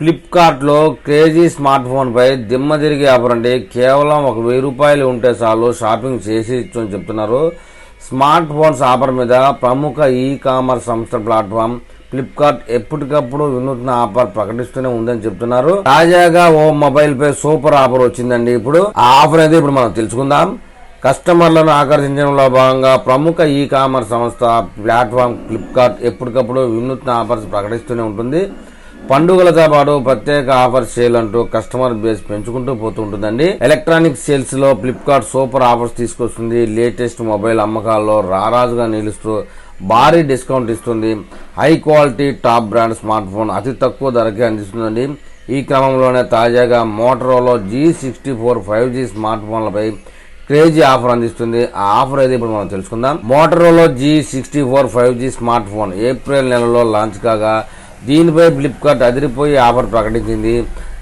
Flipkart లో crazy smart phone పై దిమ్మ తిరిగి ఆఫర్ అండి. కేవలం ₹1000 ఉంటే చాలు షాపింగ్ చేసి అని చెప్తున్నారు. స్మార్ట్ ఫోన్స్ ఆఫర్ మీద ప్రముఖ ఈ కామర్స్ సంస్థ ప్లాట్ఫామ్ ఫ్లిప్కార్ట్ ఎప్పటికప్పుడు వినూత్న ఆఫర్ ప్రకటిస్తూనే ఉందని చెప్తున్నారు. తాజాగా ఓ మొబైల్ పై సూపర్ ఆఫర్ వచ్చిందండి. ఇప్పుడు ఆ ఆఫర్ అయితే ఇప్పుడు మనం తెలుసుకుందాం. కస్టమర్లను ఆకర్షించడంలో భాగంగా ప్రముఖ ఈ కామర్స్ సంస్థ ప్లాట్ఫామ్ ఫ్లిప్కార్ట్ ఎప్పటికప్పుడు వినూత్న ఆఫర్స్ ప్రకటిస్తూనే ఉంటుంది. పండుగలతో పాటు ప్రత్యేక ఆఫర్ సేల్ అంటూ కస్టమర్ బేస్ పెంచుకుంటూ పోతుంటుందండి. ఎలక్ట్రానిక్ సేల్స్ లో ఫ్లిప్కార్ట్ సూపర్ ఆఫర్స్ తీసుకొస్తుంది. లేటెస్ట్ మొబైల్ అమ్మకాల్లో రారాజుగా నిలుస్తూ భారీ డిస్కౌంట్ ఇస్తుంది. High quality top brand smart phone అతి తక్కువ ధరకే అందిస్తుందండి. ఈ క్రమంలోనే తాజాగా మోటరోలా G64 5G స్మార్ట్ ఫోన్లపై క్రేజీ ఆఫర్ అందిస్తుంది. ఆ ఆఫర్ అయితే ఇప్పుడు మనం తెలుసుకుందాం. Motorola G64 5G smart phone April నెలలో లాంచ్ కాగా దీనిపై ఫ్లిప్కార్ట్ అదిరిపోయి ఆఫర్ ప్రకటించింది.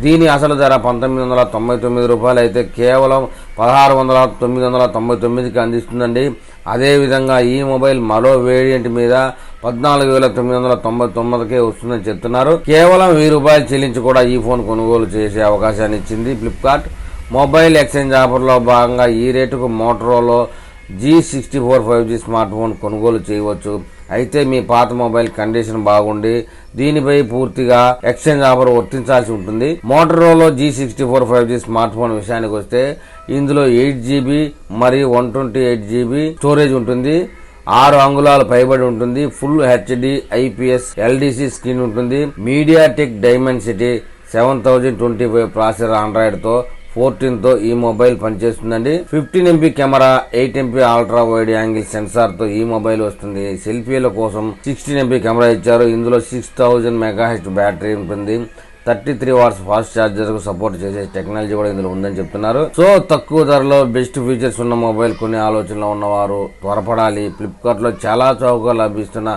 దీని అసలు ధర ₹1999 అయితే కేవలం ₹16,999కి అందిస్తుందండి. అదేవిధంగా ఈ మొబైల్ మరో వేరియంట్ మీద ₹14,999కే వస్తుందని చెప్తున్నారు. కేవలం ₹1000 చెల్లించి కూడా ఈ ఫోన్ కొనుగోలు చేసే అవకాశాన్ని ఇచ్చింది ఫ్లిప్కార్ట్. మొబైల్ ఎక్స్చేంజ్ ఆఫర్లో భాగంగా ఈ రేటుకు Motorola G64 5G smart phone కొనుగోలు చేయవచ్చు. అయితే మీ పాత మొబైల్ కండిషన్ బాగుండి దీనిపై పూర్తిగా ఎక్స్చేంజ్ ఆఫర్ వర్తించాల్సి ఉంటుంది. Motorola G64 5G smart phone విషయానికి వస్తే ఇందులో 8GB మరియు 128GB స్టోరేజ్ ఉంటుంది. 6 అంగుళాల పైబడి ఉంటుంది. Full HD IPS LDC screen ఉంటుంది. మీడియాటెక్ డైమెన్సిటీ 7025 ప్రాసెసర్ ఆండ్రాయిడ్ తో 14 తో ఈ మొబైల్ పనిచేస్తుందండి. 15MP camera, 8MP ultra wide angle sensor తో ఈ మొబైల్ వస్తుంది. సెల్ఫీల కోసం 16MP కెమెరా ఇచ్చారు. ఇందులో 6000 MAH బ్యాటరీ ఉంటుంది. 33 వాట్స్ ఫాస్ట్ ఛార్జర్ కు సపోర్ట్ చేసే టెక్నాలజీ కూడా ఇందులో ఉందని చెప్తున్నారు. సో తక్కువ ధరలో బెస్ట్ ఫీచర్స్ ఉన్న మొబైల్ కొనే ఆలోచనలో ఉన్నవారు త్వరపడాలి. ఫ్లిప్కార్ట్ లో చాలా చౌకగా లభిస్తున్న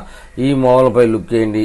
ఈ మొబైల్ పై లుక్ చేయండి.